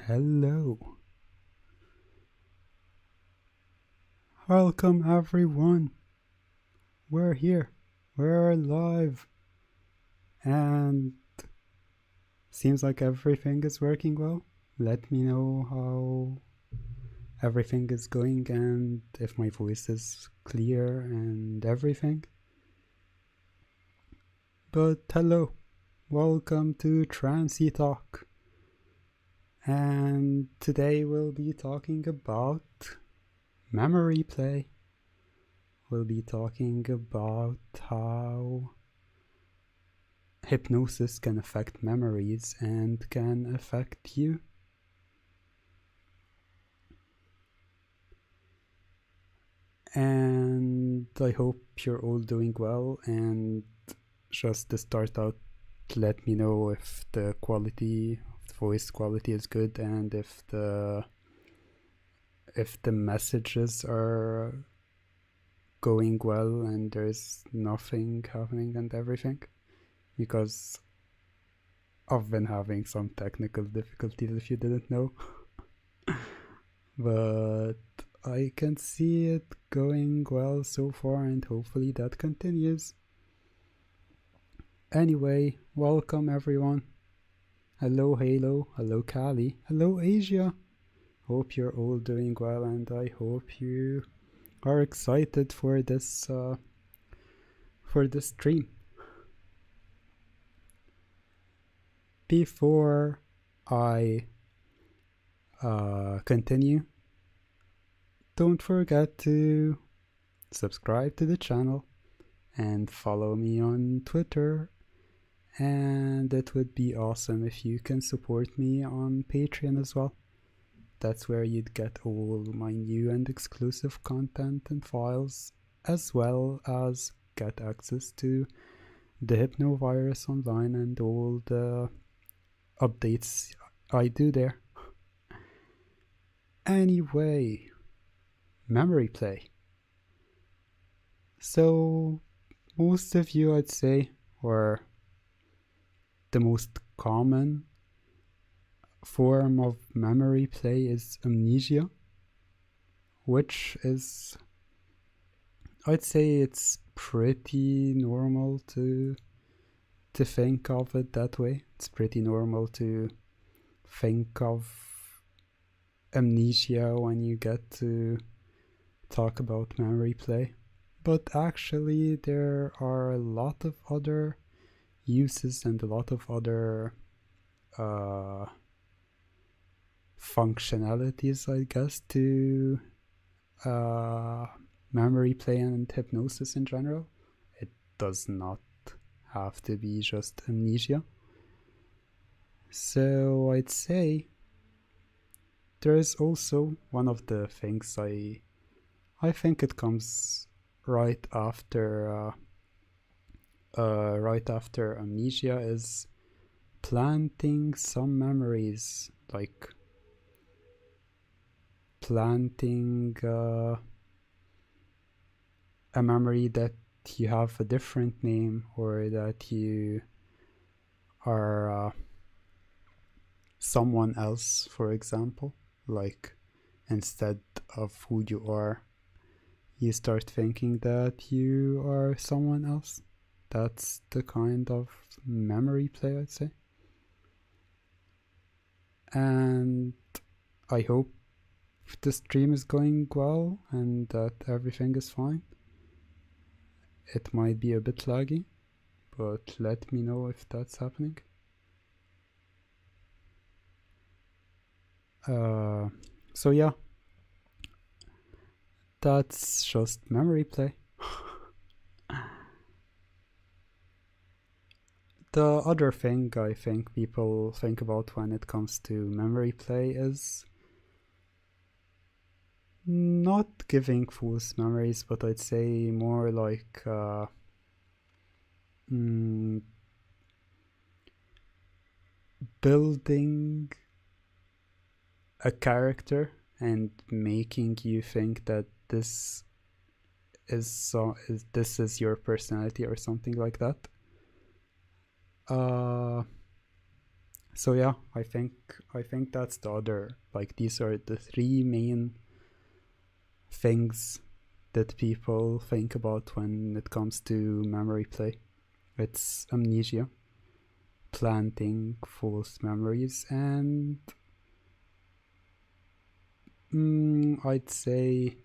Hello. Welcome everyone. We're here. We're live. And seems like everything is working well. Let me know how everything is going and if my voice is clear and everything. But hello. Welcome to Trancey Talk. And today we'll be talking about memory play. We'll be talking about how hypnosis can affect memories and can affect you. And I hope you're all doing well, and just to start out, let me know if the quality, the voice quality is good, and if the messages are going well and there's nothing happening and everything, because I've been having some technical difficulties if you didn't know. But I can see it going well so far, and hopefully that continues. Anyway, welcome everyone. Hello Halo, hello Kali, hello Asia. Hope you're all doing well, and I hope you are excited for this stream. Before I continue, don't forget to subscribe to the channel and follow me on Twitter, and it would be awesome if you can support me on Patreon as well. That's where you'd get all my new and exclusive content and files, as well as get access to the Hypnovirus online and all the updates I do there. Anyway, memory play. So most of you, I'd say, or the most common form of memory play is amnesia, which is, I'd say it's pretty normal to think of it that way. It's pretty normal to think of amnesia when you get to talk about memory play. But actually there are a lot of other uses and a lot of other functionalities, I guess, to memory play and hypnosis in general. It does not have to be just amnesia. So I'd say there is also one of the things I think it comes right after amnesia is planting some memories, like planting a memory that you have a different name, or that you are someone else, for example. Like, instead of who you are, you start thinking that you are someone else. That's the kind of memory play, I'd say. And I hope the stream is going well and that everything is fine. It might be a bit laggy, but let me know if that's happening. So yeah, that's just memory play. The other thing I think people think about when it comes to memory play is not giving false memories, but I'd say more like building a character and making you think that this is your personality or something like that. So yeah, I think that's the other, like, these are the three main things that people think about when it comes to memory play. It's amnesia, planting false memories, and I'd say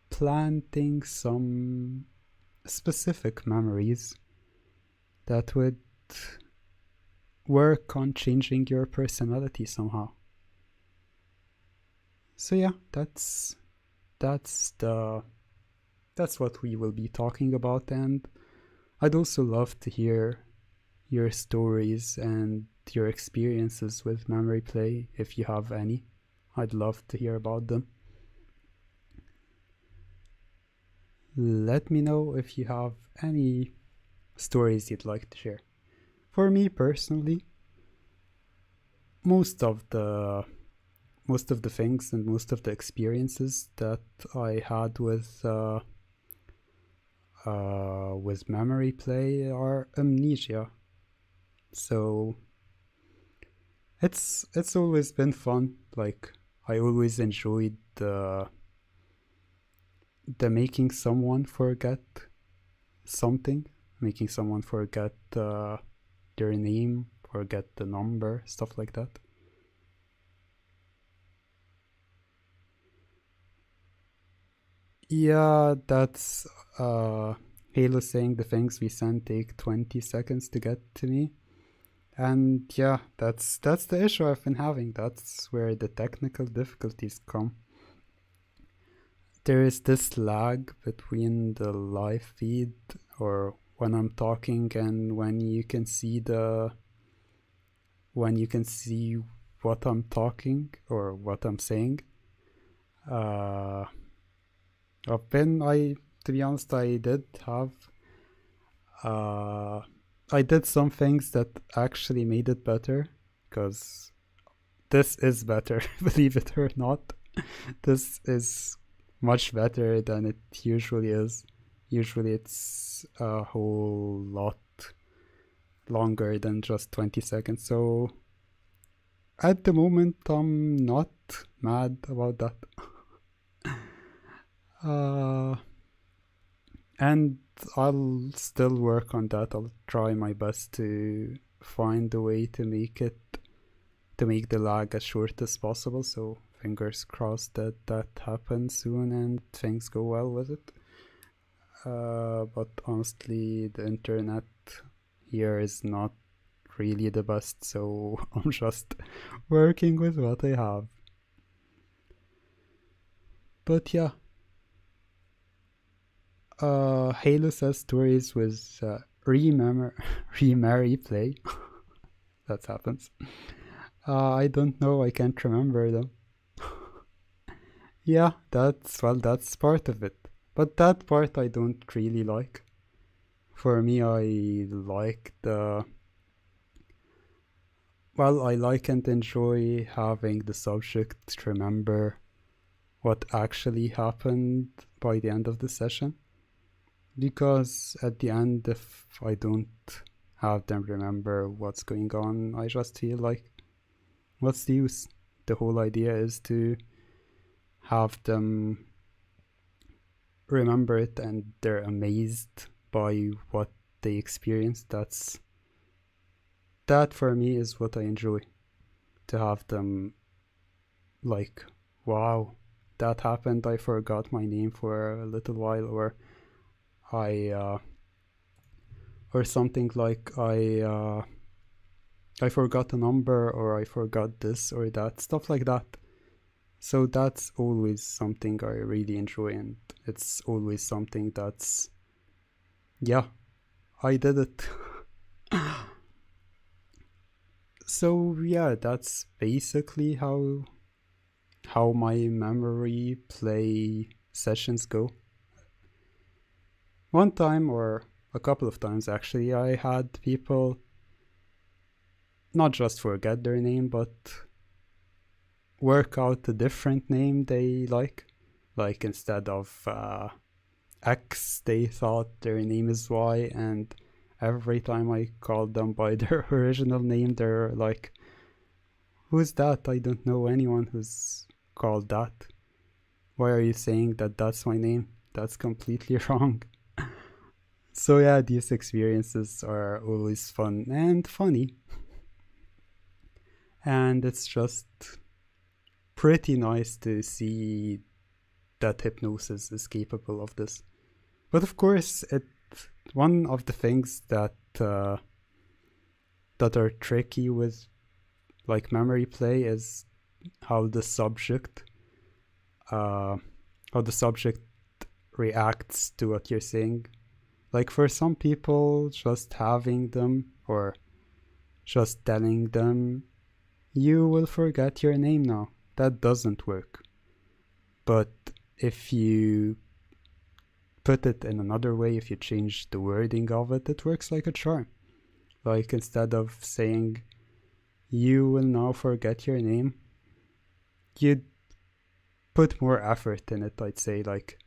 planting some specific memories that would work on changing your personality somehow. So yeah, that's what we will be talking about, and I'd also love to hear your stories and your experiences with memory play if you have any. I'd love to hear about them. Let me know if you have any stories you'd like to share. For me personally, most of the things and most of the experiences that I had with memory play are amnesia. So it's always been fun. Like, I always enjoyed the making someone forget something, making someone forget their name, forget the number, stuff like that. Yeah, that's Halo saying the things we send take 20 seconds to get to me. And yeah, that's the issue I've been having. That's where the technical difficulties come. There is this lag between the live feed, or when I'm talking, and when you can see what I'm talking or what I'm saying. Uh, to be honest, uh, I did some things that actually made it better, because this is better, believe it or not. This is much better than it usually is. Usually it's a whole lot longer than just 20 seconds. So at the moment, I'm not mad about that. And I'll still work on that. I'll try my best to find a way to make the lag as short as possible. So fingers crossed that happens soon and things go well with it. But honestly, the internet here is not really the best, so I'm just working with what I have. But yeah, Halo says stories with remarry play. That happens. I don't know, I can't remember them. Yeah, that's part of it. But that part I don't really like. For me, I like I like and enjoy having the subject remember what actually happened by the end of the session. Because at the end, if I don't have them remember what's going on, I just feel like, what's the use? The whole idea is to have them remember it and they're amazed by what they experienced. That for me is what I enjoy. To have them like, wow, that happened, I forgot my name for a little while, or or something like I forgot a number, or I forgot this or that, stuff like that. So that's always something I really enjoy, and it's always something that's, yeah, I did it. So yeah, that's basically how my memory play sessions go. One time, or a couple of times actually, I had people not just forget their name, but work out a different name they like. Like, instead of X, they thought their name is Y, and every time I call them by their original name, they're like, who's that? I don't know anyone who's called that. Why are you saying that that's my name? That's completely wrong. So yeah, these experiences are always fun and funny. And it's just pretty nice to see that hypnosis is capable of this. But of course, one of the things that that are tricky with like memory play is how the subject uh, reacts to what you're saying. Like for some people, just having them or just telling them, you will forget your name now, that doesn't work. But if you put it in another way, if you change the wording of it, it works like a charm. Like instead of saying, you will now forget your name, you'd put more effort in it. I'd say, like,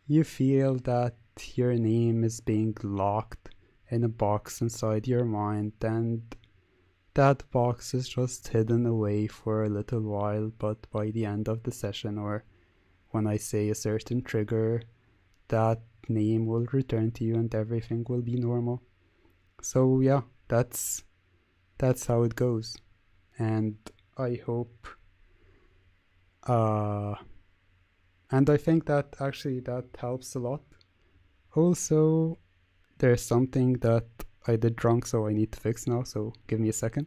you feel that your name is being locked in a box inside your mind, and that box is just hidden away for a little while, but by the end of the session, or when I say a certain trigger, that name will return to you and everything will be normal. So yeah, that's how it goes. And I hope and I think that actually that helps a lot. Also, there's something that I did wrong, so I need to fix now, so give me a second.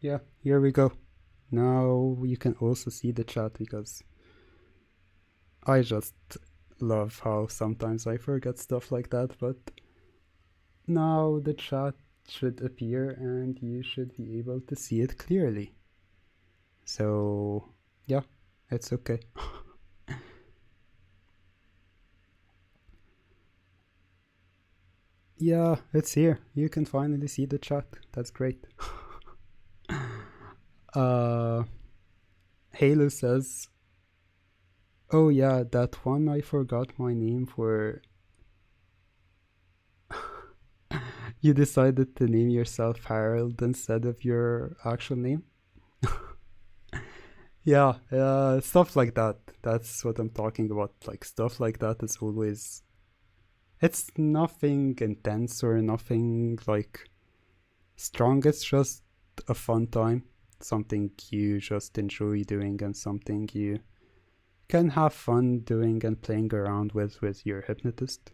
Yeah, here we go. Now you can also see the chat, because I just love how sometimes I forget stuff like that, but now the chat should appear and you should be able to see it clearly. So yeah, it's okay. Yeah, it's here. You can finally see the chat. That's great. Halo says, oh yeah, that one I forgot my name for. You decided to name yourself Harold instead of your actual name? Yeah, stuff like that. That's what I'm talking about. Like, stuff like that is always... It's nothing intense or nothing, like, strong. It's just a fun time. Something you just enjoy doing and something you can have fun doing and playing around with your hypnotist.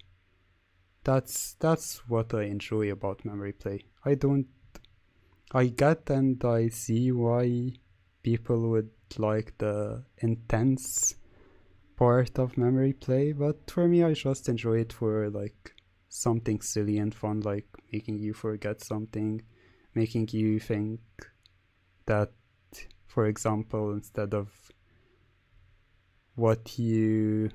That's what I enjoy about memory play. I get and I see why people would like the intense part of memory play, but for me I just enjoy it for like something silly and fun, like making you forget something, making you think that, for example, instead of what your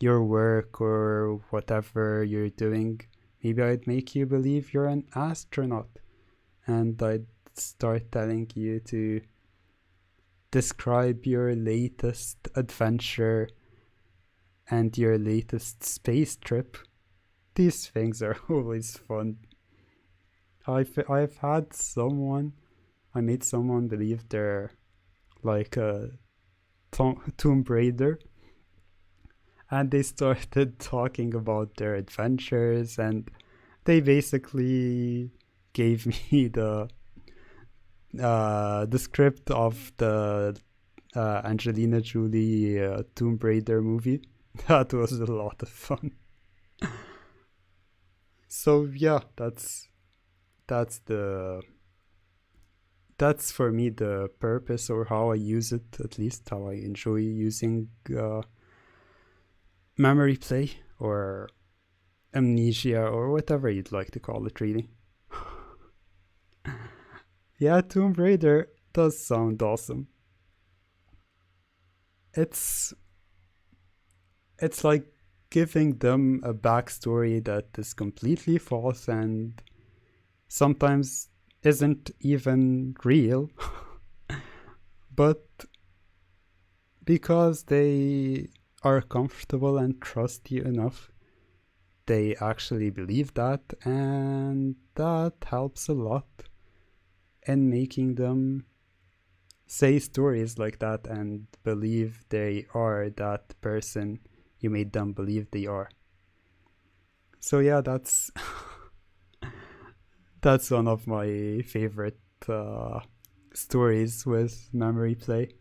work or whatever you're doing, maybe I'd make you believe you're an astronaut, and I'd start telling you to describe your latest adventure and your latest space trip. These things are always fun. I've had someone, I made someone believe they're like a Tomb Raider, and they started talking about their adventures, and they basically gave me the script of the Angelina Jolie Tomb Raider movie. That was a lot of fun. So yeah, that's for me the purpose, or how I use it, at least how I enjoy using memory play or amnesia or whatever you'd like to call it, really. Yeah, Tomb Raider does sound awesome. It's like giving them a backstory that is completely false, and sometimes isn't even real, but because they are comfortable and trust you enough, they actually believe that, and that helps a lot in making them say stories like that and believe they are that person you made them believe they are. So yeah, that's one of my favorite stories with memory play.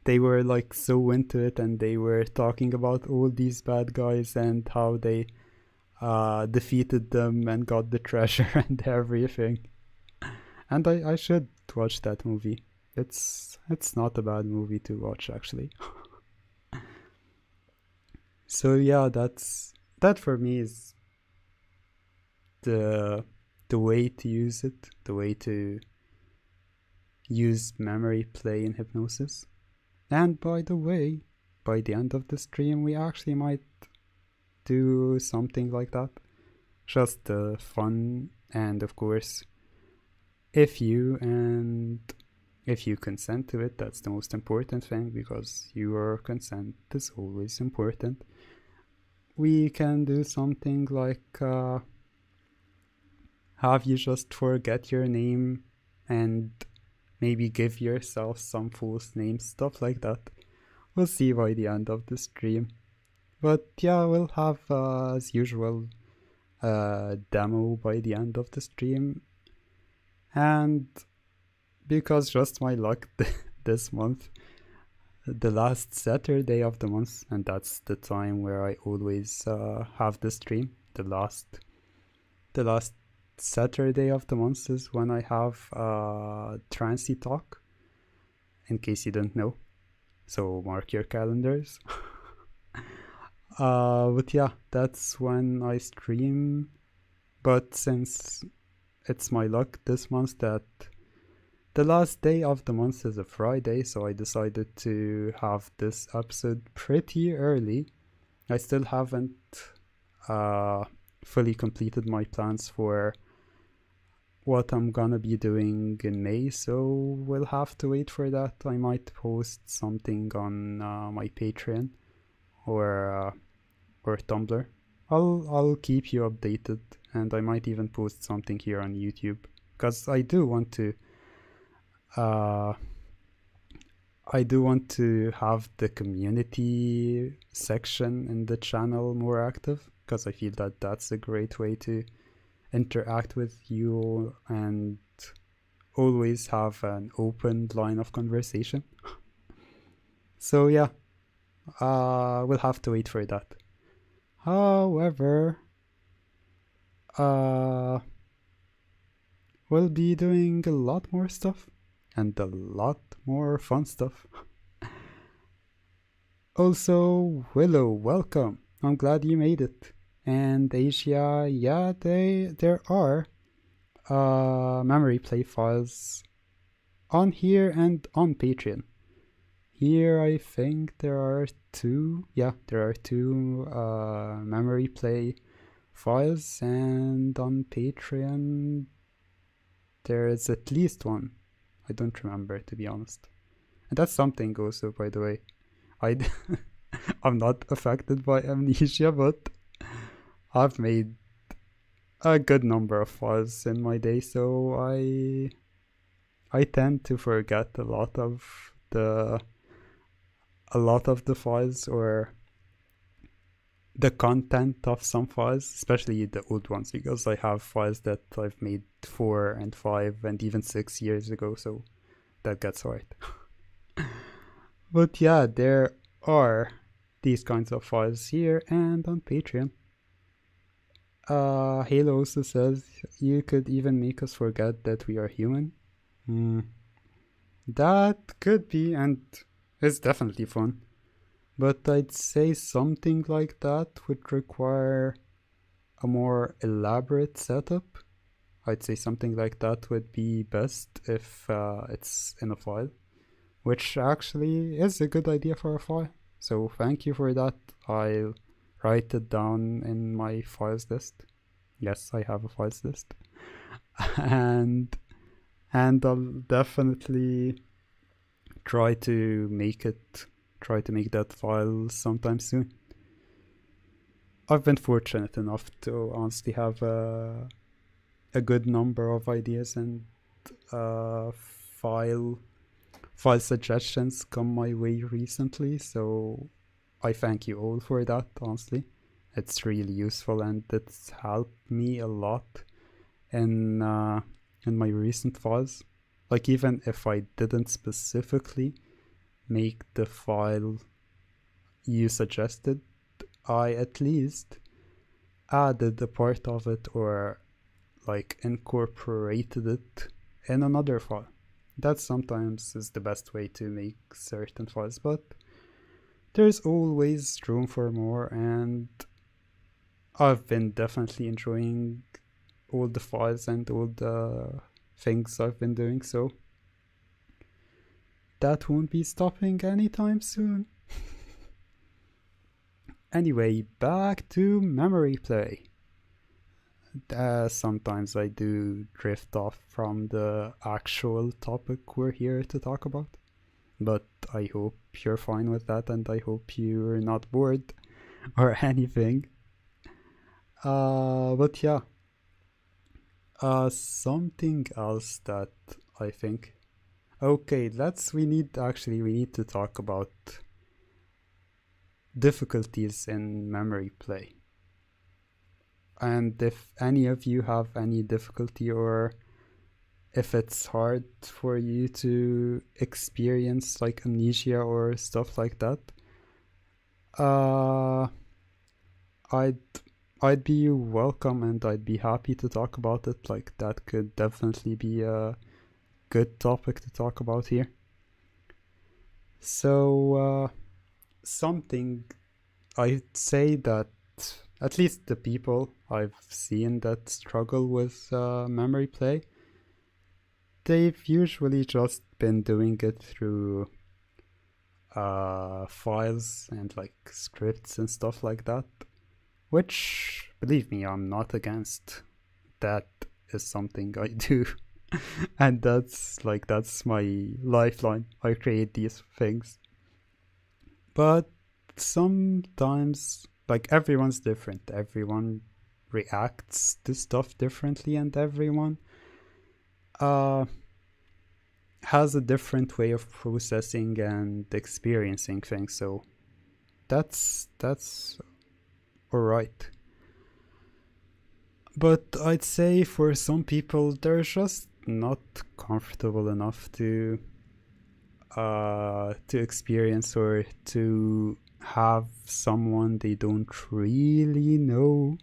They were like so into it, and they were talking about all these bad guys and how they defeated them and got the treasure and everything. And I should watch that movie. It's not a bad movie to watch, actually. So yeah, that for me is the way to use it, the way to use memory play in hypnosis. And by the way, by the end of the stream, we actually might do something like that. Just fun, and of course, if you consent to it, that's the most important thing, because your consent is always important. We can do something like have you just forget your name and maybe give yourself some false names, stuff like that. We'll see by the end of the stream. But yeah, we'll have, as usual, a demo by the end of the stream. And because just my luck this month, the last Saturday of the month, and that's the time where I always have the stream, the last Saturday of the month is when I have Trancey talk, in case you don't know. So mark your calendars. But yeah, that's when I stream. But since it's my luck this month that the last day of the month is a Friday, so I decided to have this episode pretty early. I still haven't fully completed my plans for what I'm gonna be doing in May, so we'll have to wait for that. I might post something on my Patreon or Tumblr. I'll keep you updated, and I might even post something here on YouTube, because I do want to have the community section in the channel more active, because I feel that that's a great way to interact with you and always have an open line of conversation. So yeah, we'll have to wait for that. However, we'll be doing a lot more stuff and a lot more fun stuff. Also, Willow, welcome. I'm glad you made it. And Asia, yeah, there are memory play files on here and on Patreon. Here I think there are two memory play files, and on Patreon there is at least one. I don't remember, to be honest. And that's something also, by the way. I'm not affected by amnesia, but I've made a good number of files in my day, so I tend to forget a lot of the files, or the content of some files, especially the old ones, because I have files that I've made 4 and 5 and even 6 years ago, so that gets hard. But yeah, there are these kinds of files here and on Patreon. Halo also says you could even make us forget that we are human. That could be, and it's definitely fun. But I'd say something like that would require a more elaborate setup. I'd say something like that would be best if it's in a file, which actually is a good idea for a file. So thank you for that. I'll write it down in my files list. Yes, I have a files list. And And I'll definitely try to make it, try to make that file sometime soon. I've been fortunate enough to honestly have a good number of ideas and file suggestions come my way recently, so I thank you all for that. Honestly, it's really useful and it's helped me a lot in my recent files. Like, even if I didn't specifically make the file you suggested, I at least added a part of it or like incorporated it in another file. That sometimes is the best way to make certain files, but there's always room for more, and I've been definitely enjoying all the files and all the things I've been doing, so that won't be stopping anytime soon. Anyway, back to memory play. Sometimes I do drift off from the actual topic we're here to talk about, but I hope you're fine with that and I hope you're not bored or anything. But yeah, something else that I think. Okay, we need to talk about difficulties in memory play. And if any of you have any difficulty or if it's hard for you to experience like amnesia or stuff like that, I'd be welcome and I'd be happy to talk about it. Like, that could definitely be a good topic to talk about here. So something I'd say that at least the people I've seen that struggle with memory play, they've usually just been doing it through files and like scripts and stuff like that, which, believe me, I'm not against. That is something I do. And that's my lifeline. I create these things. But sometimes, like, everyone's different. Everyone reacts to stuff differently, and everyone has a different way of processing and experiencing things. So that's all right. But I'd say for some people, they're just not comfortable enough to experience or to have someone they don't really know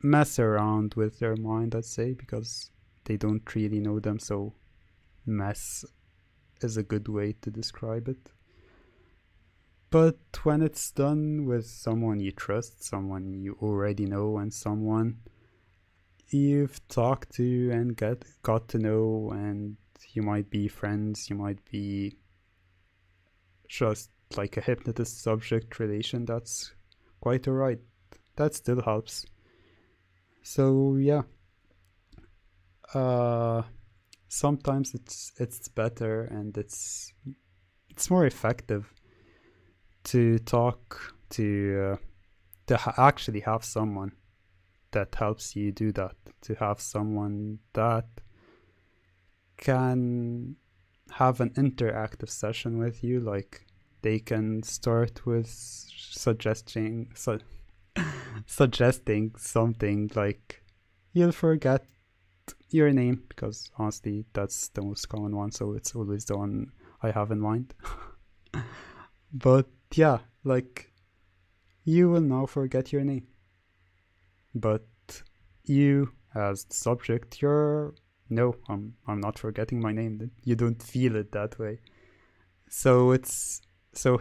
mess around with their mind, I'd say, because they don't really know them, so mess is a good way to describe it. But when it's done with someone you trust, someone you already know, and someone you've talked to and got to know, and you might be friends, you might be just like a hypnotist subject relation, that's quite alright. That still helps. So yeah, sometimes it's better and it's more effective to talk to actually have someone that helps you do that, to have someone that can have an interactive session with you. Like, they can start with suggesting something like, you'll forget your name, because honestly that's the most common one, so it's always the one I have in mind. But yeah, like, you will now forget your name, but you as the subject, no, I'm not forgetting my name. You don't feel it that way. So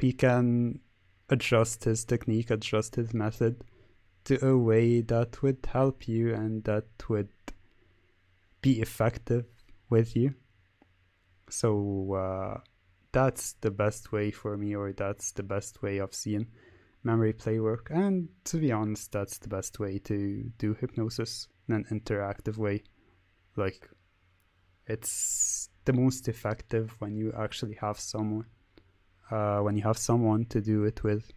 he can adjust his technique, adjust his method to a way that would help you and that would be effective with you. So that's the best way for me, or that's the best way I've seen memory play work. And to be honest, that's the best way to do hypnosis in an interactive way. Like, It's the most effective when you actually have someone to do it with,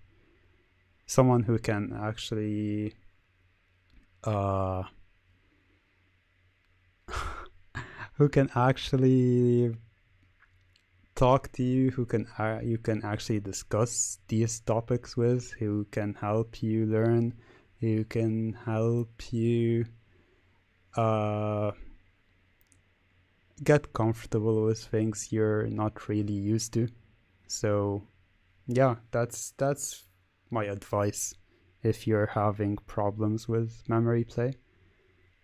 someone who can actually uh, who can actually talk to you, who can you can actually discuss these topics with, who can help you learn, who can help you get comfortable with things you're not really used to. So yeah, that's my advice. If you're having problems with memory play,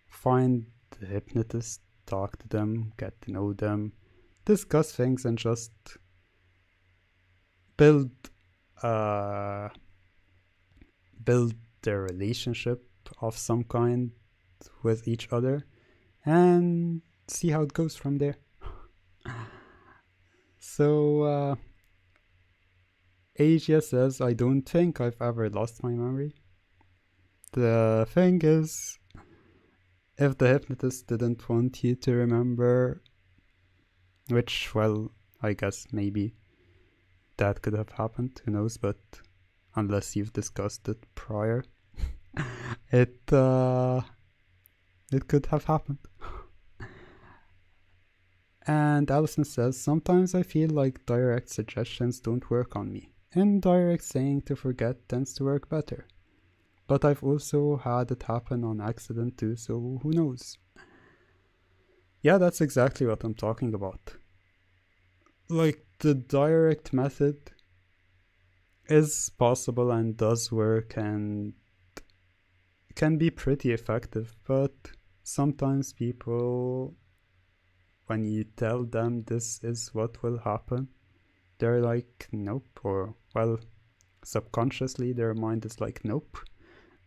find the hypnotist, talk to them, get to know them, discuss things, and just build uh build the relationship of some kind with each other and see how it goes from there. So Asia says, I don't think I've ever lost my memory. The thing is, if the hypnotist didn't want you to remember, which, well, I guess maybe that could have happened, who knows, but unless you've discussed it prior, it could have happened. And Allison says, sometimes I feel like direct suggestions don't work on me. Indirect saying to forget tends to work better. But I've also had it happen on accident too, so who knows? Yeah, that's exactly what I'm talking about. Like, the direct method is possible and does work and can be pretty effective, but sometimes people, when you tell them this is what will happen, they're like, nope, or, well, subconsciously their mind is like, nope,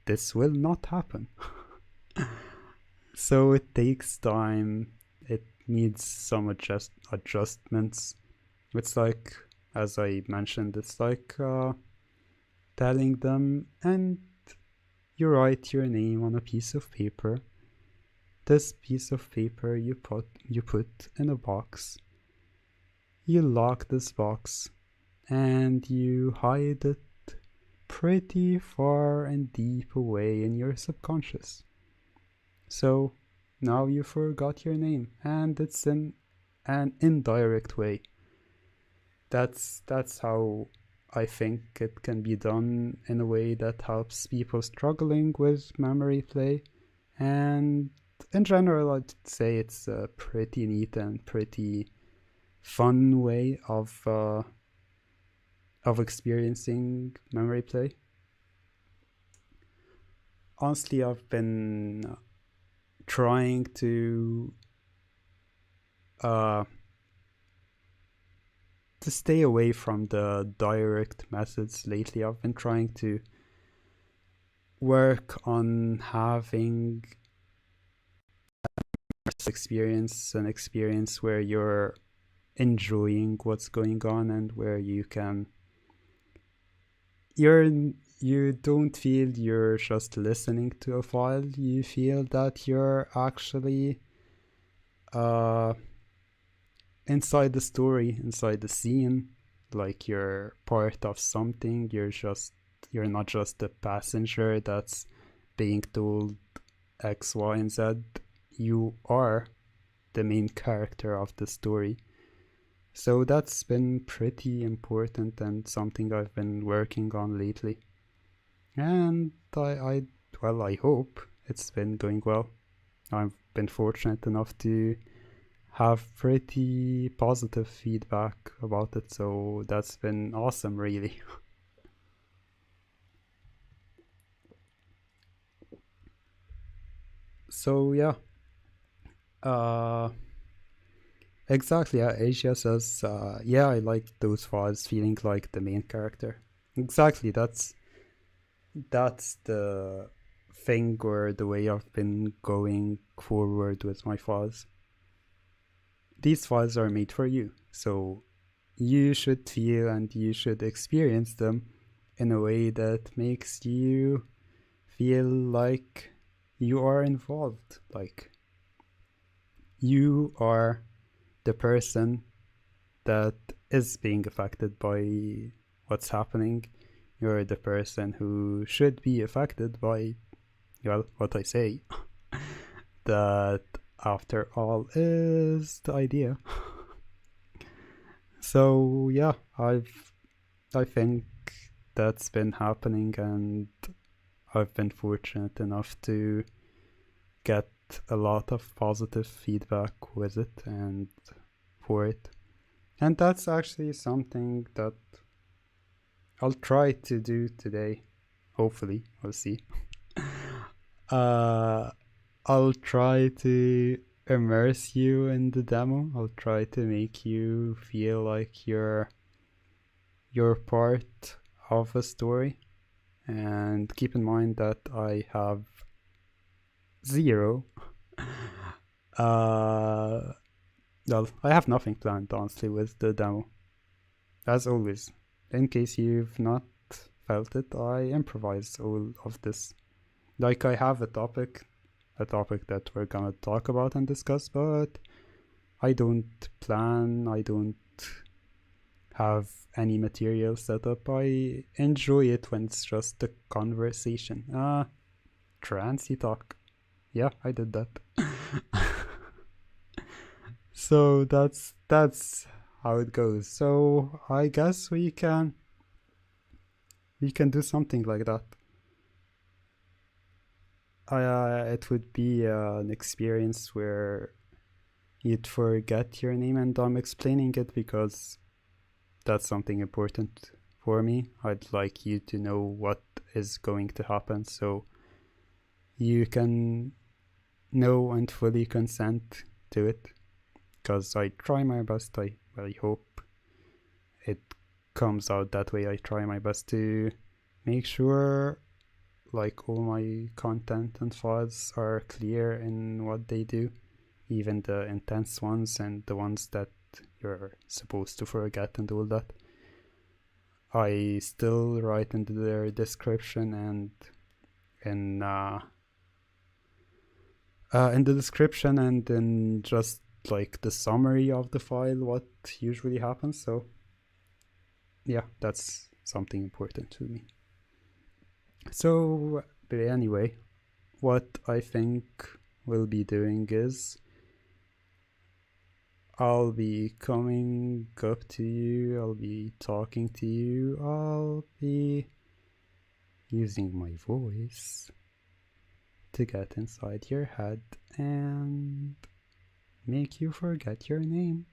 this will not happen. So it takes time, it needs some adjustments. It's like, as I mentioned, it's like telling them, and you write your name on a piece of paper. This piece of paper you put in a box. You lock this box and you hide it pretty far and deep away in your subconscious. So now you forgot your name, and it's in an indirect way. That's how I think it can be done in a way that helps people struggling with memory play. And in general, I'd say it's a pretty neat and pretty fun way of experiencing memory play. Honestly, I've been trying to stay away from the direct methods lately. I've been trying to work on having an experience where you're enjoying what's going on and where you don't feel you're just listening to a file. You feel that you're actually inside the story, inside the scene, like you're part of something. You're not just a passenger that's being told X, Y, and Z. You are the main character of the story. So that's been pretty important and something I've been working on lately. And I hope it's been going well. I've been fortunate enough to have pretty positive feedback about it, so that's been awesome, really. So yeah, exactly. Asia says, yeah, I like those files feeling like the main character. Exactly, that's the thing or the way I've been going forward with my files. These files are made for you, so you should feel and you should experience them in a way that makes you feel like you are involved, like you are the person that is being affected by what's happening. You're the person who should be affected by, well, what I say. That, after all, is the idea. So yeah, I think that's been happening, and I've been fortunate enough to get a lot of positive feedback with it and for it. And that's actually something that I'll try to do today. Hopefully, we'll see. I'll try to immerse you in the demo. I'll try to make you feel like you're part of a story. And keep in mind that I have zero. Well, I have nothing planned, honestly, with the demo. As always, in case you've not felt it, I improvise all of this. Like, I have a topic that we're gonna talk about and discuss, but I don't plan, I don't have any material set up. I enjoy it when it's just a conversation. Trancey talk. Yeah, I did that. So that's how it goes. So I guess we can do something like that. It would be an experience where you'd forget your name, and I'm explaining it because that's something important for me. I'd like you to know what is going to happen, so you can know and fully consent to it. Because I try my best. I hope it comes out that way. I try my best to make sure like all my content and files are clear in what they do, even the intense ones and the ones that you're supposed to forget and all that. I still write in their description and in the description and in just like the summary of the file what usually happens. So yeah, that's something important to me. So, but anyway, what I think we'll be doing is I'll be coming up to you, I'll be talking to you, I'll be using my voice to get inside your head and make you forget your name.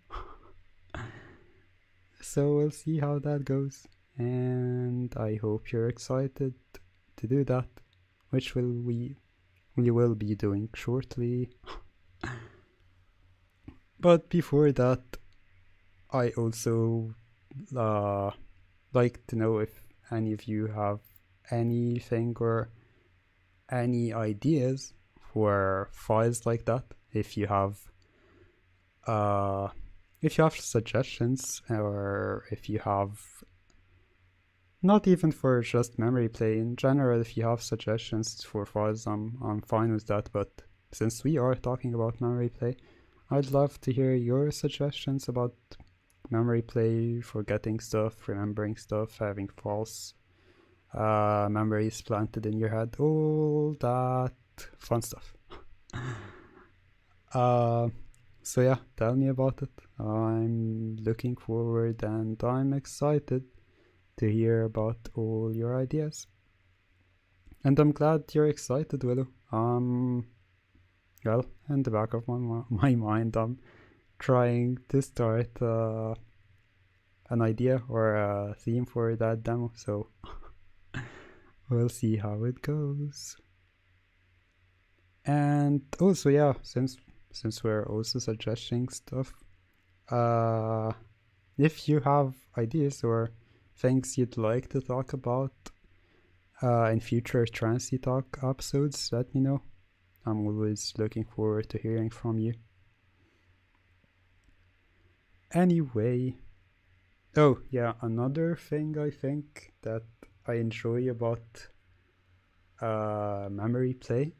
So we'll see how that goes, and I hope you're excited to do that, which we will be doing shortly. But before that, I also like to know if any of you have anything or any ideas for files like that. If you have suggestions, or if you have, not even for just memory play in general, if you have suggestions for files, I'm fine with that. But since we are talking about memory play, I'd love to hear your suggestions about memory play, forgetting stuff, remembering stuff, having false memories planted in your head, all that fun stuff. So yeah, tell me about it. I'm looking forward and I'm excited to hear about all your ideas. And I'm glad you're excited, Willow. Well, in the back of my mind, I'm trying to start an idea or a theme for that demo, so we'll see how it goes. And also, yeah, since we're also suggesting stuff, if you have ideas or things you'd like to talk about in future Trancey Talk episodes, let me know. I'm always looking forward to hearing from you. Anyway, oh yeah, another thing I think that I enjoy about memory play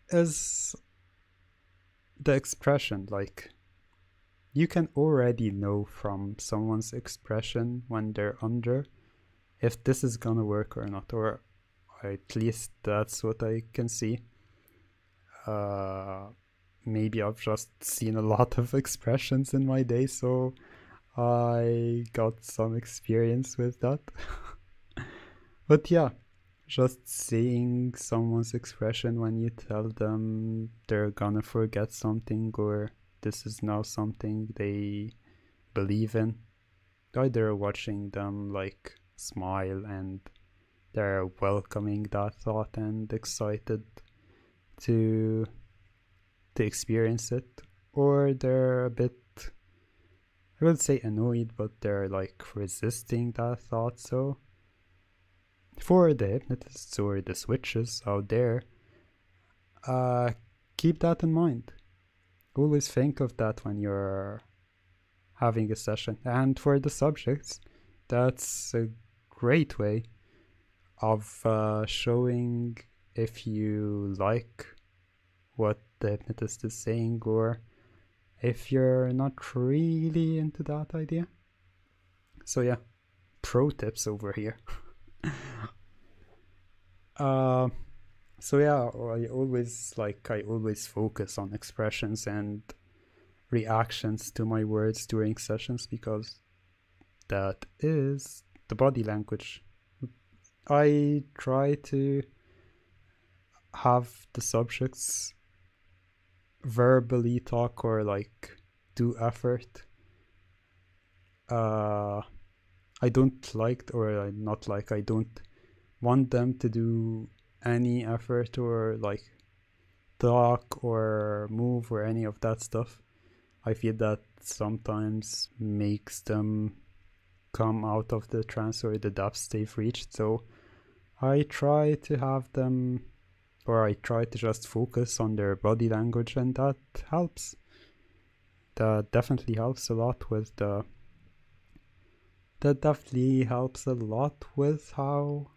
is the expression. Like, you can already know from someone's expression when they're under if this is gonna work or not, or at least that's what I can see. Maybe I've just seen a lot of expressions in my day, so I got some experience with that. But yeah, just seeing someone's expression when you tell them they're gonna forget something or this is now something they believe in. Either watching them like smile and they're welcoming that thought and excited to experience it, or they're a bit, I would say annoyed, but they're like resisting that thought. So for the hypnotists or the switches out there, keep that in mind. Always think of that when you're having a session. And for the subjects, that's a great way of showing if you like what the hypnotist is saying or if you're not really into that idea. So yeah, pro tips over here. So yeah, I always focus on expressions and reactions to my words during sessions because that is the body language. I try to have the subjects verbally talk or like do effort. I don't like, or not like, I don't want them to do any effort or like talk or move or any of that stuff. I feel that sometimes makes them come out of the trance or the depths they've reached. So I try to have them, or I try to just focus on their body language, and that helps. That definitely helps a lot with the. That definitely helps a lot with how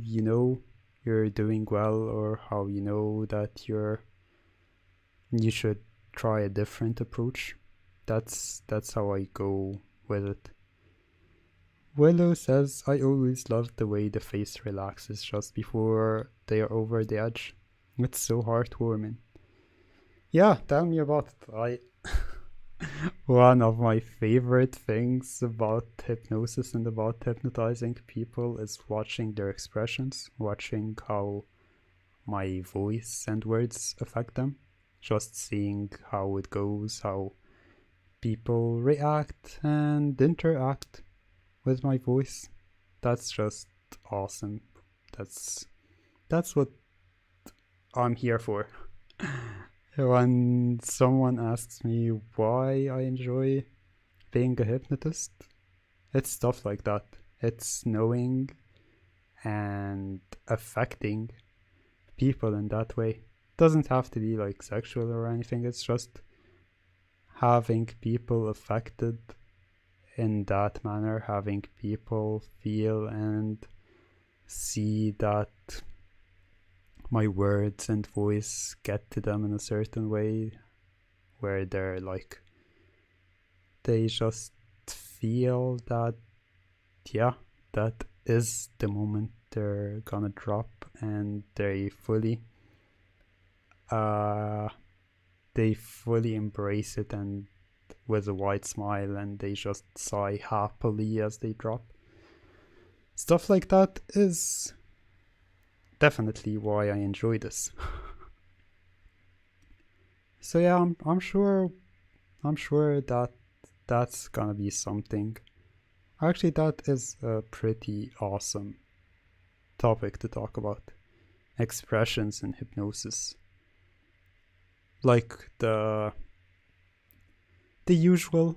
you know you're doing well, or how you know that you should try a different approach. That's how I go with it. Willow says, I always love the way the face relaxes just before they are over the edge. It's so heartwarming. Yeah, tell me about it. One of my favorite things about hypnosis and about hypnotizing people is watching their expressions, watching how my voice and words affect them, just seeing how it goes, how people react and interact with my voice. That's just awesome. That's what I'm here for. When someone asks me why I enjoy being a hypnotist, it's stuff like that. It's knowing and affecting people in that way. It doesn't have to be like sexual or anything, it's just having people affected in that manner, having people feel and see that my words and voice get to them in a certain way where they're like, they just feel that, yeah, that is the moment they're gonna drop, and they fully embrace it and with a wide smile, and they just sigh happily as they drop. Stuff like that is definitely why I enjoy this. So yeah, I'm sure that that's gonna be something. Actually, that is a pretty awesome topic to talk about. Expressions in hypnosis. Like the usual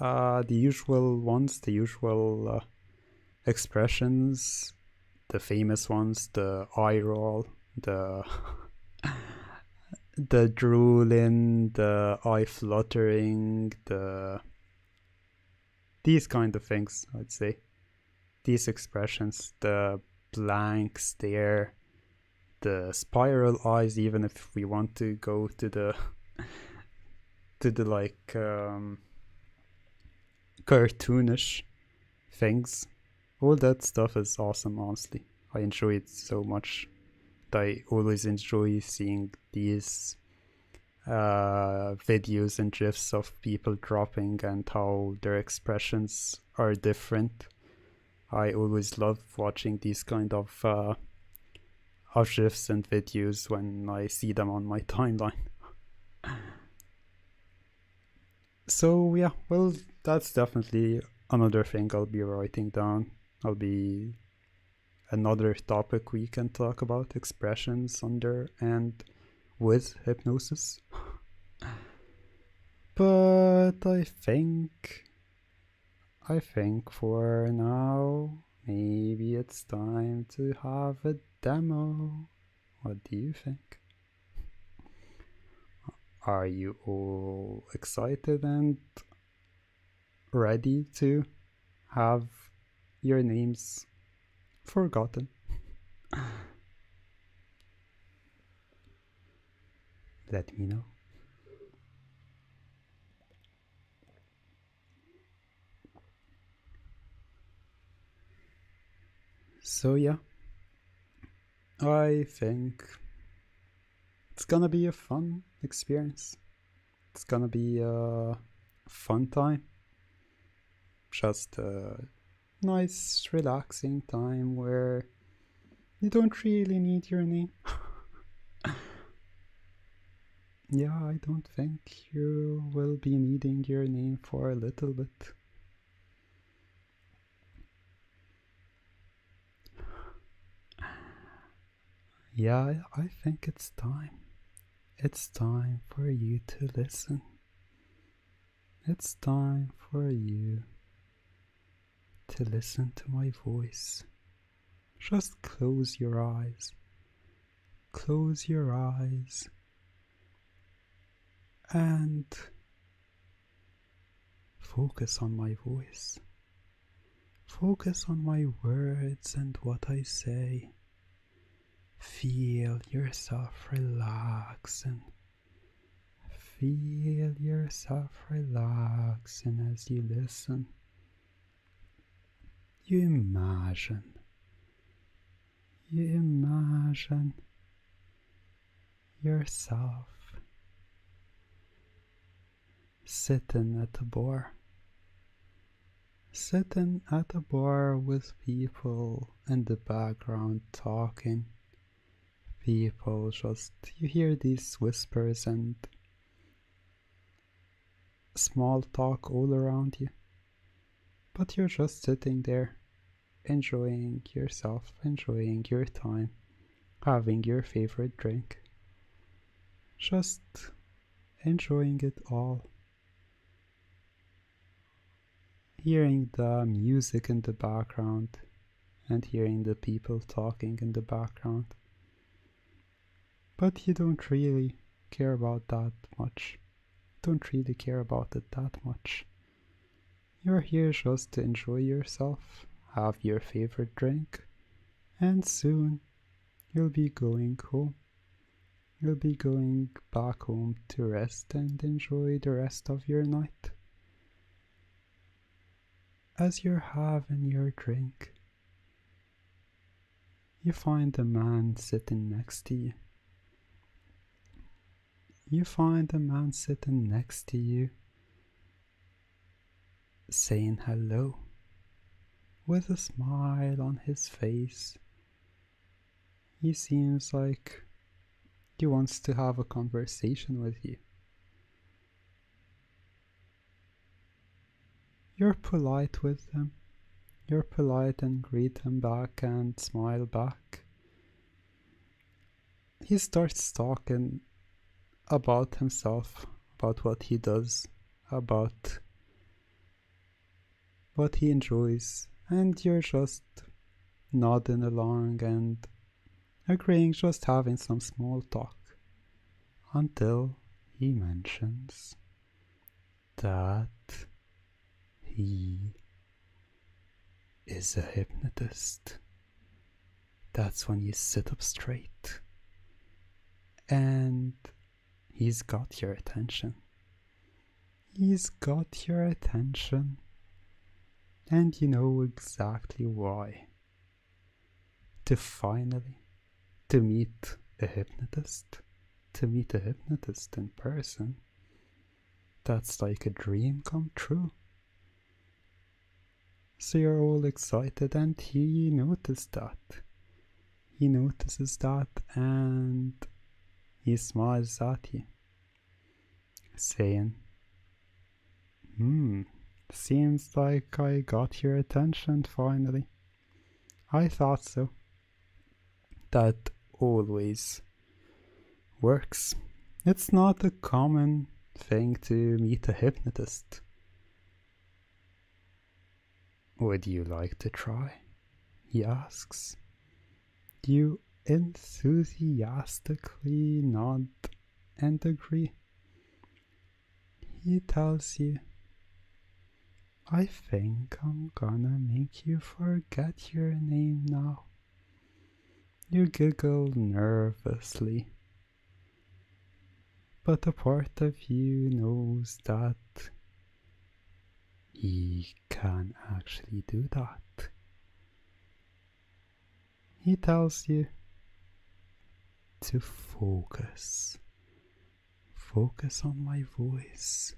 ones, the usual expressions, the famous ones, the eye roll, the the drooling, the eye fluttering, these kind of things, I'd say. These expressions, the blank stare, the spiral eyes, even if we want to go to the like cartoonish things. All that stuff is awesome, honestly. I enjoy it so much. I always enjoy seeing these videos and gifs of people dropping and how their expressions are different. I always love watching these kind of gifs and videos when I see them on my timeline. So yeah, well, that's definitely another thing I'll be writing down. I'll be another topic we can talk about, expressions under and with hypnosis. But I think for now, maybe it's time to have a demo. What do you think? Are you all excited and ready to have your names forgotten? Let me know. So yeah, I think it's gonna be a fun experience. It's gonna be a fun time. Just a nice, relaxing time where you don't really need your name. Yeah, I don't think you will be needing your name for a little bit. Yeah, I think it's time. It's time for you to listen. It's time for you to listen to my voice. Just close your eyes. Close your eyes and focus on my voice. Focus on my words and what I say. Feel yourself relaxing. Feel yourself relaxing as you listen. You imagine yourself sitting at a bar. Sitting at a bar with people in the background talking. People just, you hear these whispers and small talk all around you. But you're just sitting there, enjoying yourself, enjoying your time, having your favorite drink. Just enjoying it all. Hearing the music in the background and hearing the people talking in the background. But you don't really care about that much. Don't really care about it that much. You're here just to enjoy yourself, have your favorite drink, and soon you'll be going home. You'll be going back home to rest and enjoy the rest of your night. As you're having your drink, you find a man sitting next to you. You find a man sitting next to you, saying hello, with a smile on his face. He seems like he wants to have a conversation with you. You're polite with him. You're polite and greet him back and smile back. He starts talking about himself, about what he does, about what he enjoys, and you're just nodding along and agreeing, just having some small talk, until he mentions that he is a hypnotist. That's when you sit up straight And he's got your attention. He's got your attention. And you know exactly why. To meet a hypnotist. To meet a hypnotist in person. That's like a dream come true. So you're all excited, and he noticed that. He notices that, and he smiles at you, saying, seems like I got your attention finally. I thought so. That always works. It's not a common thing to meet a hypnotist. Would you like to try? He asks. You enthusiastically nod and agree. He tells you, I think I'm gonna make you forget your name now. You giggle nervously, but a part of you knows that he can actually do that. He tells you to focus. Focus on my voice.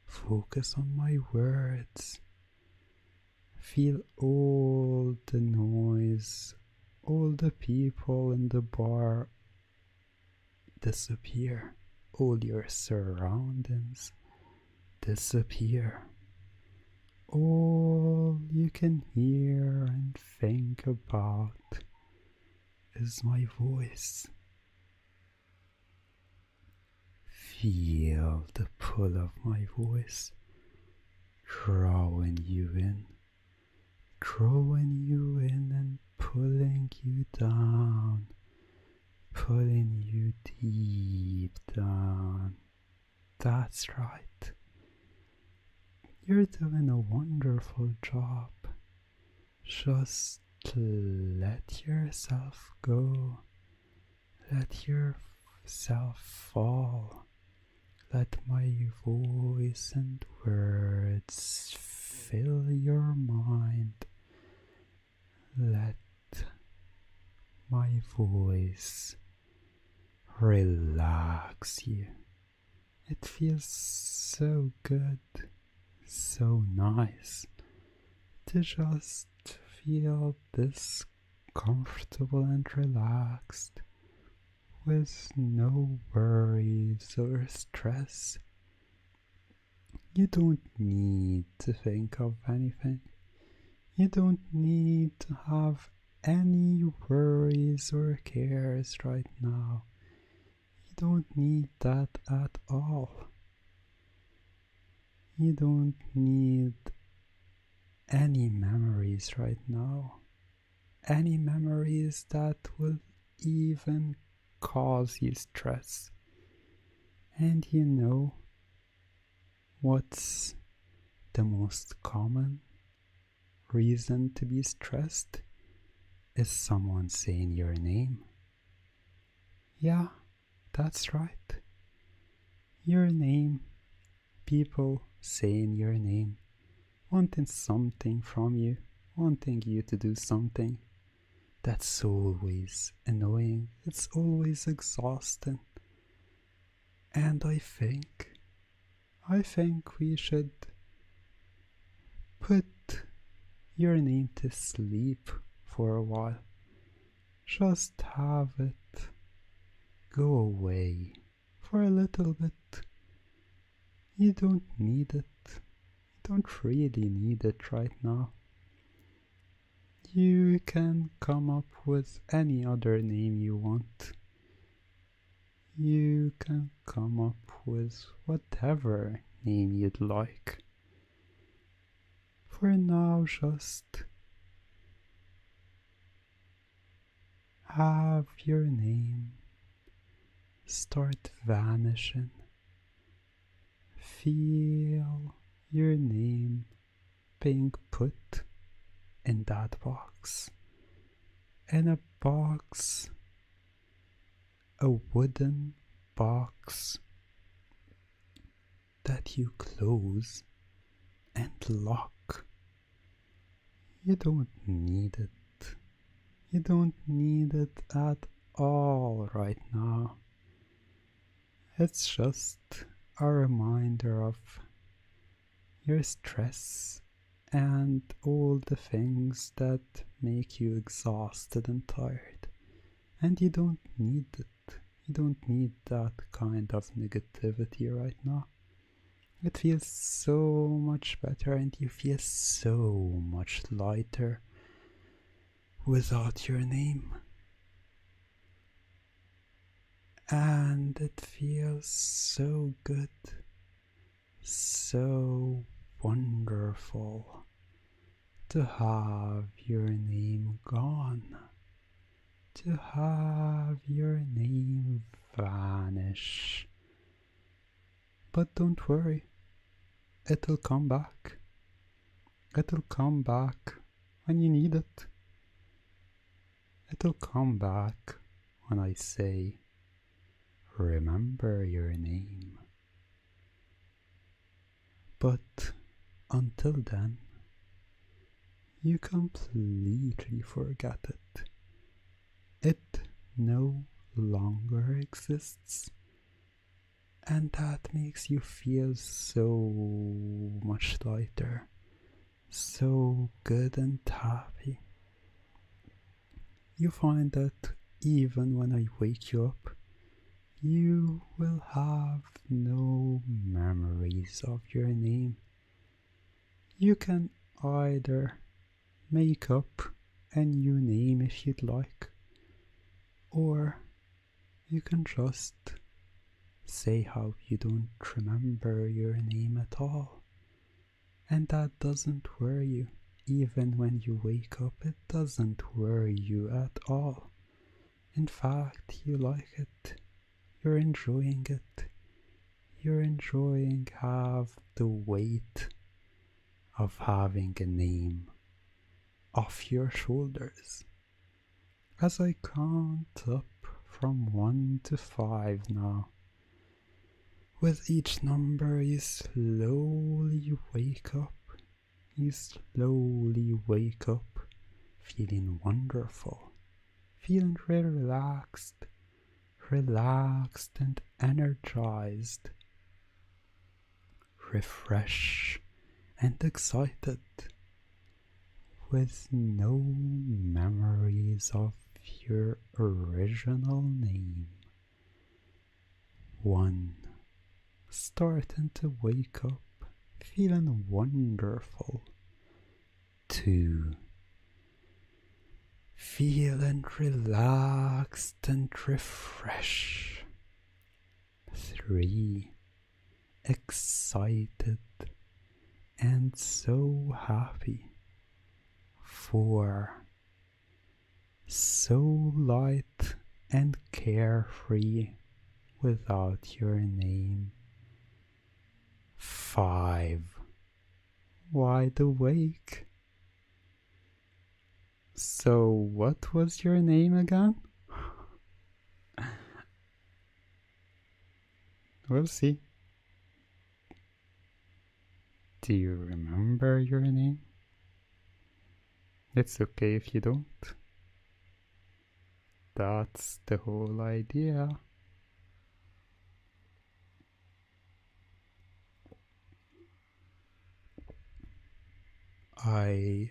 Focus on my words. Feel all the noise, all the people in the bar disappear. All your surroundings disappear. All you can hear and think about is my voice. Feel the pull of my voice, drawing you in and pulling you down, pulling you deep down. That's right. You're doing a wonderful job. Just let yourself go. Let yourself fall. Let my voice and words fill your mind. Let my voice relax you. It feels so good, so nice to just feel this comfortable and relaxed, with no worries or stress. You don't need to think of anything. You don't need to have any worries or cares right now. You don't need that at all. You don't need any memories right now. Any memories that will even cause you stress. And you know what's the most common reason to be stressed? Is someone saying your name. Yeah, that's right. Your name. People saying your name, wanting something from you, wanting you to do something. That's always annoying. It's always exhausting. And I think we should put your name to sleep for a while. Just have it go away for a little bit. You don't need it. You don't really need it right now. You can come up with any other name you want. You can come up with whatever name you'd like. For now, just have your name start vanishing. Feel your name being put in that box. In a box a wooden box that you close and lock. You don't need it. You don't need it at all right now. It's just a reminder of your stress and all the things that make you exhausted and tired. And you don't need it. You don't need that kind of negativity right now. It feels so much better and you feel so much lighter without your name. And it feels so good, so wonderful to have your name gone, to have your name vanish. But don't worry, it'll come back. It'll come back when you need it. It'll come back when I say, remember your name. But until then, you completely forget it. It no longer exists. And that makes you feel so much lighter, so good and happy. You find that even when I wake you up, you will have no memories of your name. You can either make up a new name if you'd like, or you can just say how you don't remember your name at all. And that doesn't worry you. Even when you wake up, it doesn't worry you at all. In fact, you like it. You're enjoying it. You're enjoying the weight of having a name off your shoulders. As I count up from 1 to 5 now, with each number you slowly wake up. You slowly wake up feeling wonderful, feeling relaxed and energized, refreshed and excited, with no memories of your original name. 1. Starting to wake up, feeling wonderful. 2. Feeling relaxed and refreshed. 3. Excited and so happy. 4. So light and carefree without your name. 5. Wide awake. So what was your name again? We'll see. Do you remember your name? It's okay if you don't. That's the whole idea. I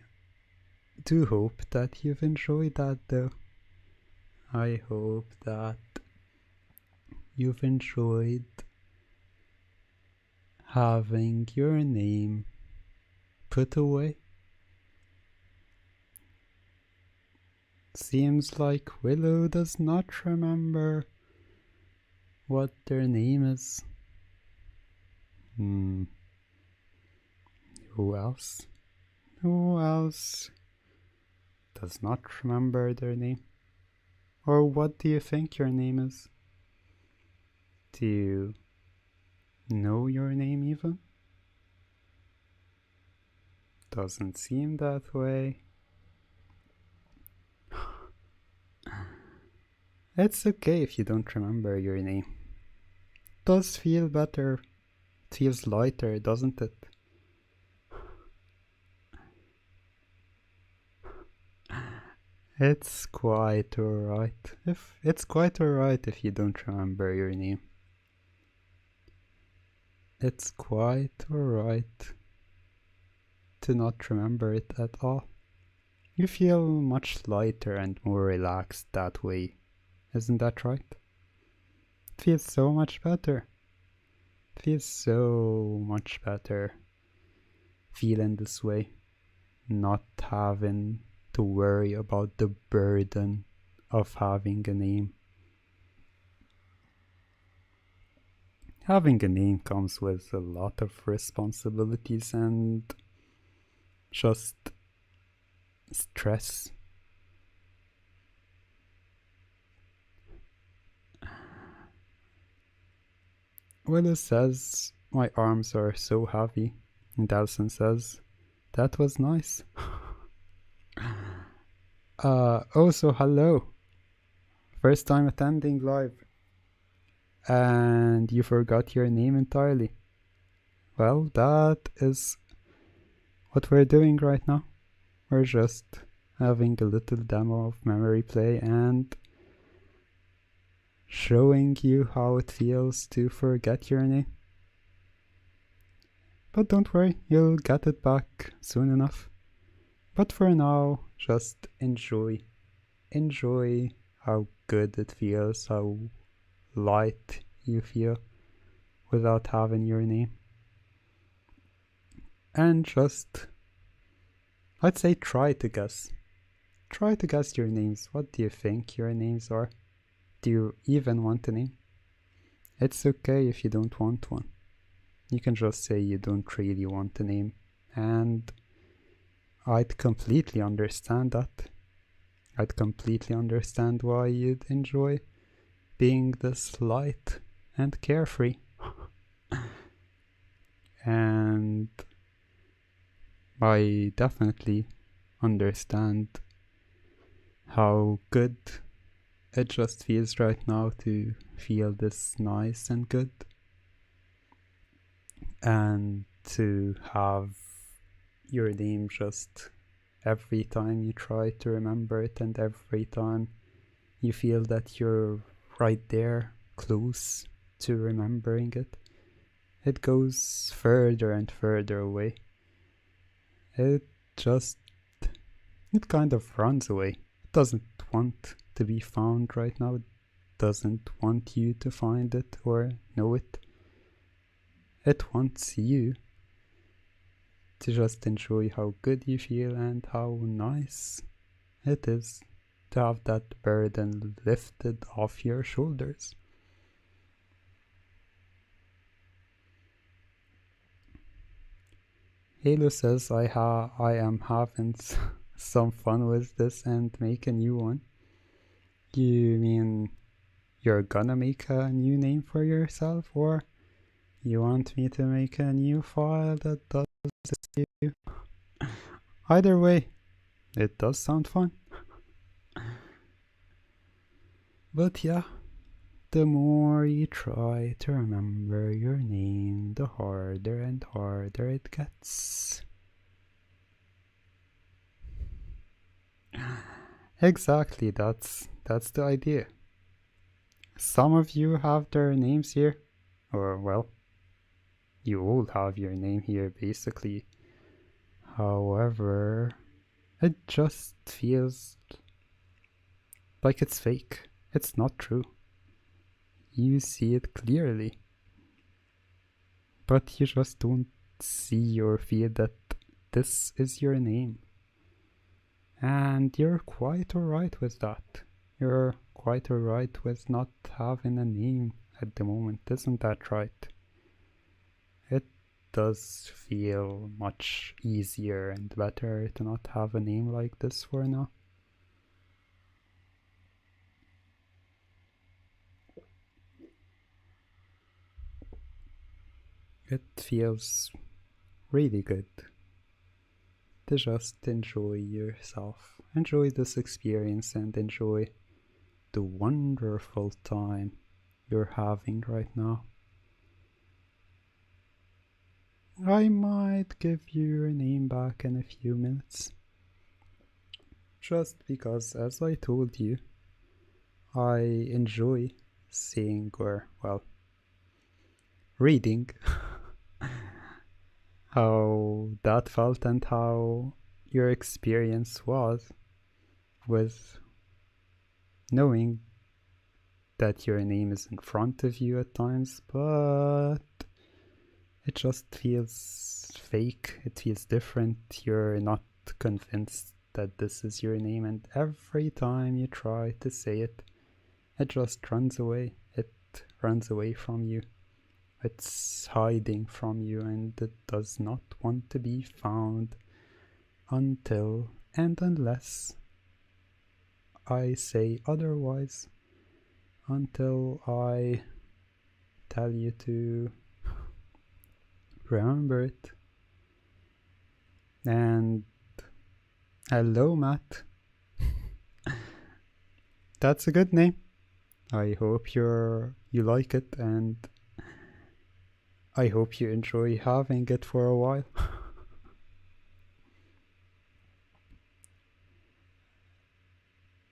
do hope that you've enjoyed that though. I hope that you've enjoyed having your name put away. Seems like Willow does not remember what their name is. Who else? Who else does not remember their name? Or what do you think your name is? Do you know your name even? Doesn't seem that way. It's okay if you don't remember your name. It does feel better. It feels lighter, doesn't it? It's quite alright. It's quite alright if you don't remember your name. It's quite alright to not remember it at all. You feel much lighter and more relaxed that way. Isn't that right? It feels so much better. It feels so much better feeling this way. Not having to worry about the burden of having a name. Having a name comes with a lot of responsibilities and just stress. Willis says, my arms are so heavy. And Alison says, that was nice. Also, hello. First time attending live. And you forgot your name entirely. Well, that is what we're doing right now. We're just having a little demo of memory play and showing you how it feels to forget your name. But don't worry, you'll get it back soon enough. But for now, just enjoy. Enjoy how good it feels, how light you feel without having your name. And just, I'd say try to guess. Try to guess your names. What do you think your names are? Do you even want a name? It's okay if you don't want one. You can just say you don't really want a name, and I'd completely understand that. I'd completely understand why you'd enjoy being this light and carefree. And I definitely understand how good it just feels right now to feel this nice and good. And to have your name just every time you try to remember it and every time you feel that you're right there, close to remembering it, it goes further and further away. It kind of runs away. It doesn't want to be found right now. It doesn't want you to find it or know it. It wants you to just enjoy how good you feel and how nice it is to have that burden lifted off your shoulders. Halo says I am having some fun with this and make a new one. You mean you're gonna make a new name for yourself, or you want me to make a new file that does this to you? Either way, it does sound fun. But yeah, the more you try to remember your name, the harder and harder it gets. Exactly, that's the idea. Some of you have their names here, or well, you all have your name here basically. However, it just feels like it's fake. It's not true. You see it clearly, but you just don't see or feel that this is your name. And you're quite alright with that. You're quite alright with not having a name at the moment, isn't that right? It does feel much easier and better to not have a name like this for now. It feels really good to just enjoy yourself, enjoy this experience, and enjoy the wonderful time you're having right now. I might give you your name back in a few minutes. Just because, as I told you, I enjoy seeing or, well, reading how that felt and how your experience was with knowing that your name is in front of you at times, but it just feels fake, it feels different. You're not convinced that this is your name, and every time you try to say it, it just runs away. It runs away from you. It's hiding from you, and it does not want to be found until and unless I say otherwise, until I tell you to remember it. And hello, Matt. That's a good name. I hope you like it, and I hope you enjoy having it for a while.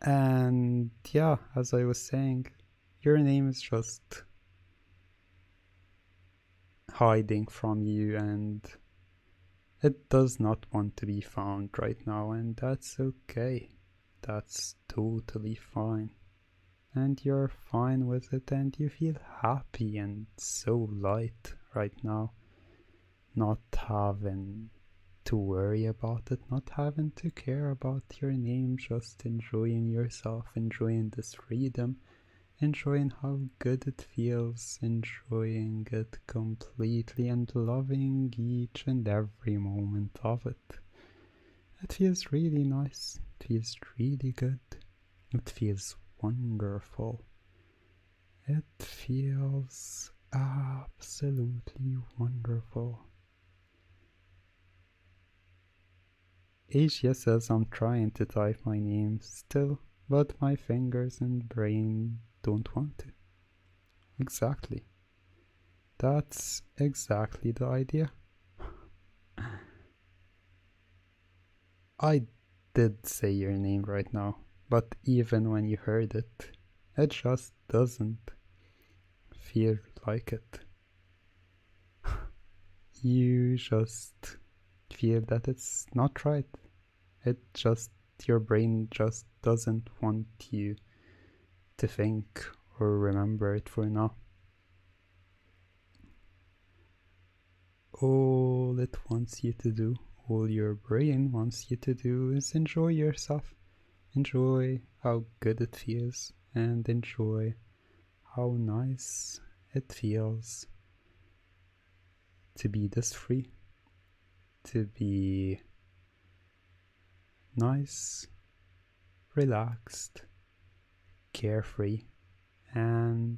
And yeah, as I was saying, your name is just hiding from you, and it does not want to be found right now, and that's okay. That's totally fine. And you're fine with it, and you feel happy and so light right now, not having to worry about it, not having to care about your name, just enjoying yourself, enjoying this freedom, enjoying how good it feels, enjoying it completely, and loving each and every moment of it. It feels really nice, it feels really good, it feels wonderful. It feels absolutely wonderful. Asia says I'm trying to type my name still, but my fingers and brain don't want to. Exactly. That's exactly the idea. I did say your name right now, but even when you heard it, it just doesn't feel like it. You just feel that it's not right. Your brain just doesn't want you to think or remember it for now. All it wants you to do, all your brain wants you to do, is enjoy yourself. Enjoy how good it feels, and enjoy how nice it feels to be this free, to be nice, relaxed, carefree, and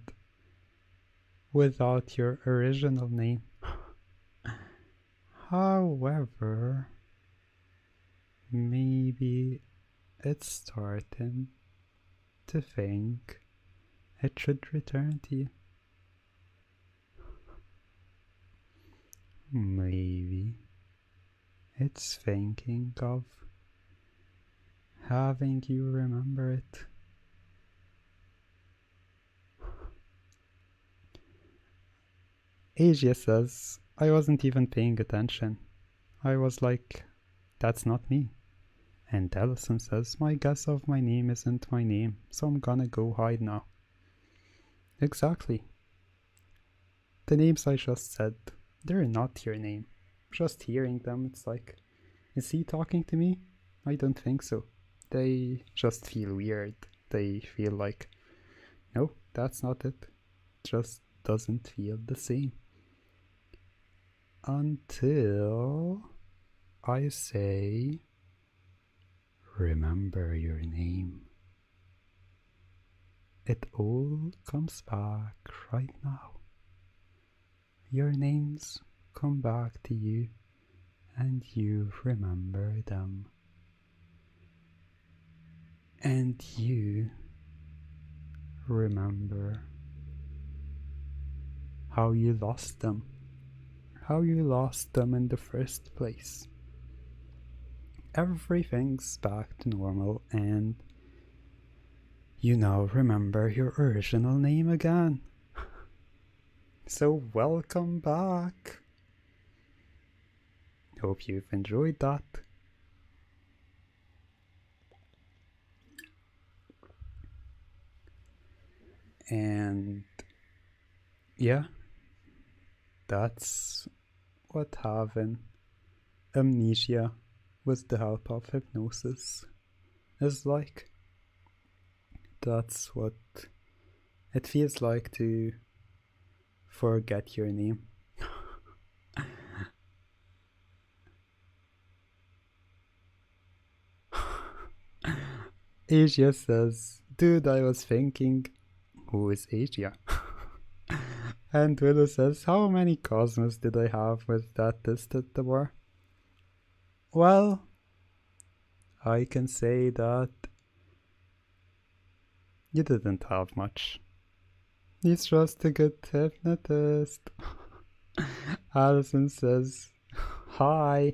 without your original name. However, maybe it's starting to think it should return to you. Maybe it's thinking of having you remember it. Asia says, I wasn't even paying attention. I was like, that's not me. And Ellison says, my guess of my name isn't my name, so I'm gonna go hide now. Exactly. The names I just said, they're not your name. Just hearing them, it's like, is he talking to me? I don't think so. They just feel weird. They feel like, no, that's not it. Just doesn't feel the same. Until I say, remember your name. It all comes back right now. Your names come back to you, and you remember them. And you remember how you lost them. How you lost them in the first place. Everything's back to normal and you now remember your original name again. So welcome back. Hope you've enjoyed that. And yeah, that's what having amnesia with the help of hypnosis is like. That's what it feels like to forget your name. Asia says, dude, I was thinking, who is Asia? And Willow says, how many cosmos did I have with that test at the bar? Well, I can say that you didn't have much. He's just a good hypnotist. Allison says, hi.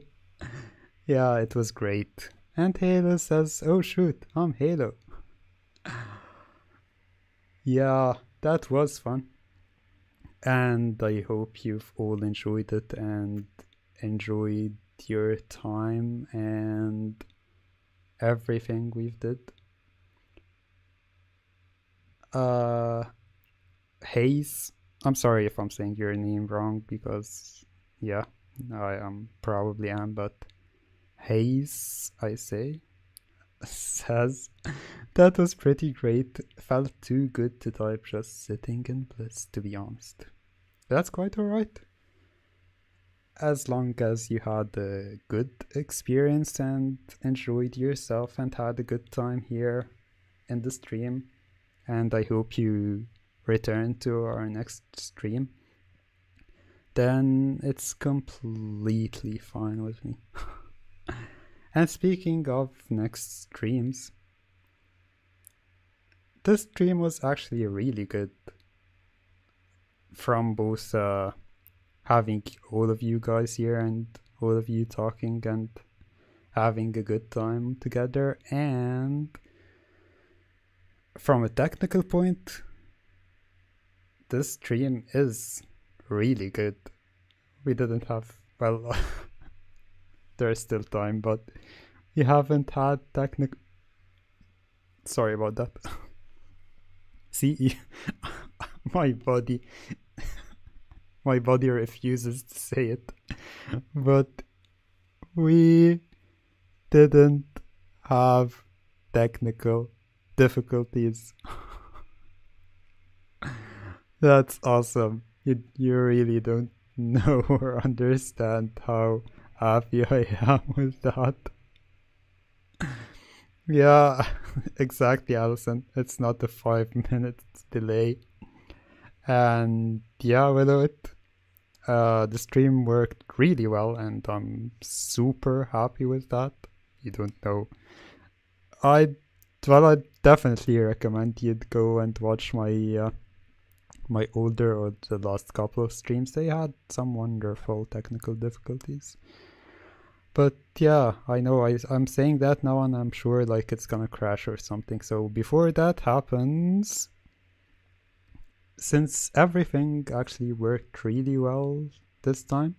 Yeah, it was great. And Halo says, oh shoot, I'm Halo. Yeah, that was fun. And I hope you've all enjoyed it and enjoyed your time and everything we've did. Hayes, I'm sorry if I'm saying your name wrong because, yeah, I probably am, but Hayes, I say, says, that was pretty great. Felt too good to type, just sitting in bliss, to be honest. That's quite alright. As long as you had a good experience and enjoyed yourself and had a good time here in the stream, and I hope you return to our next stream, then it's completely fine with me. And speaking of next streams, this stream was actually really good. From both having all of you guys here and all of you talking and having a good time together, and from a technical point, this stream is really good. We didn't have, well, there's still time, but we haven't had technical... Sorry about that. See, my body refuses to say it, but we didn't have technical difficulties. That's awesome. You really don't know or understand how happy I am with that. Yeah, exactly, Allison. It's not a 5-minute delay. And yeah, with it, the stream worked really well, and I'm super happy with that. You don't know. I'd definitely recommend you'd go and watch my my older or the last couple of streams. They had some wonderful technical difficulties. But yeah, I know I'm saying that now and I'm sure like it's gonna crash or something. So before that happens, since everything actually worked really well this time,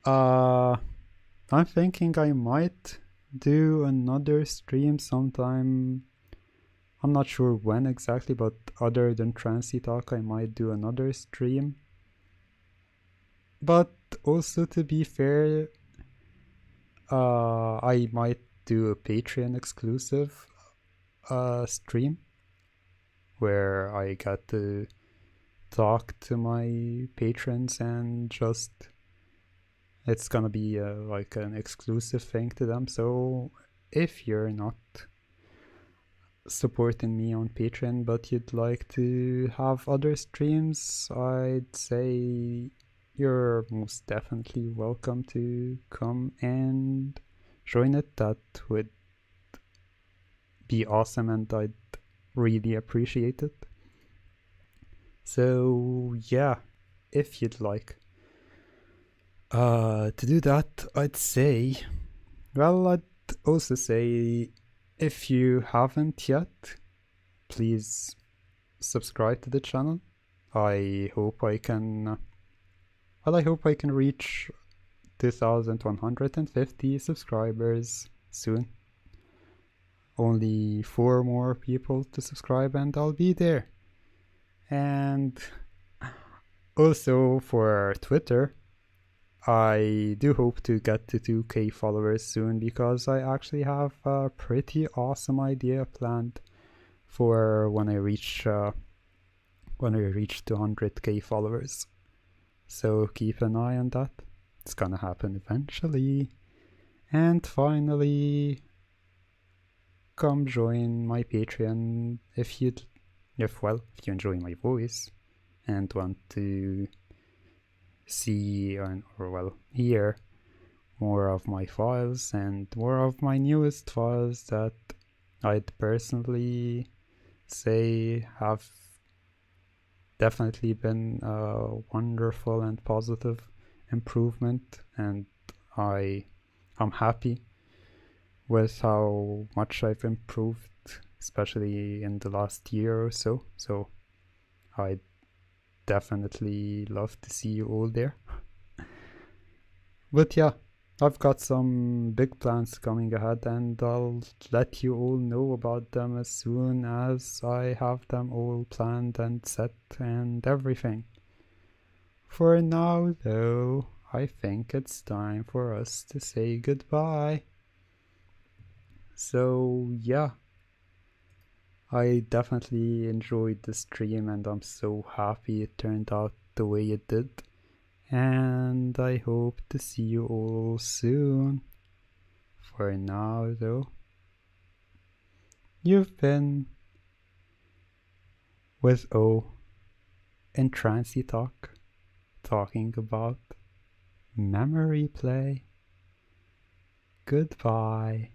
I'm thinking I might do another stream sometime. I'm not sure when exactly, but other than Trancey Talk, I might do another stream. But also, to be fair, I might do a Patreon exclusive stream where I get to talk to my patrons and just it's gonna be like an exclusive thing to them. So if you're not supporting me on Patreon but you'd like to have other streams, I'd say you're most definitely welcome to come and join it. That would be awesome, and I'd really appreciate it. So yeah, if you'd like to do that, I'd say, well, I'd also say, if you haven't yet, please subscribe to the channel. I hope I can, I hope I can reach 2,150 subscribers soon. Only 4 more people to subscribe and I'll be there. And also for Twitter, I do hope to get to 2k followers soon, because I actually have a pretty awesome idea planned for when I reach 200k followers. So keep an eye on that. It's gonna happen eventually. And finally, come join my Patreon if you enjoy my voice and want to see or hear more of my files and more of my newest files that I'd personally say have definitely been a wonderful and positive improvement, and I'm happy with how much I've improved, especially in the last year or so. So I'd definitely love to see you all there. But yeah, I've got some big plans coming ahead, and I'll let you all know about them as soon as I have them all planned and set and everything. For now, though, I think it's time for us to say goodbye. So yeah, I definitely enjoyed the stream, and I'm so happy it turned out the way it did. And I hope to see you all soon. For now, though, you've been with O in Trancey Talk, talking about memory play. Goodbye.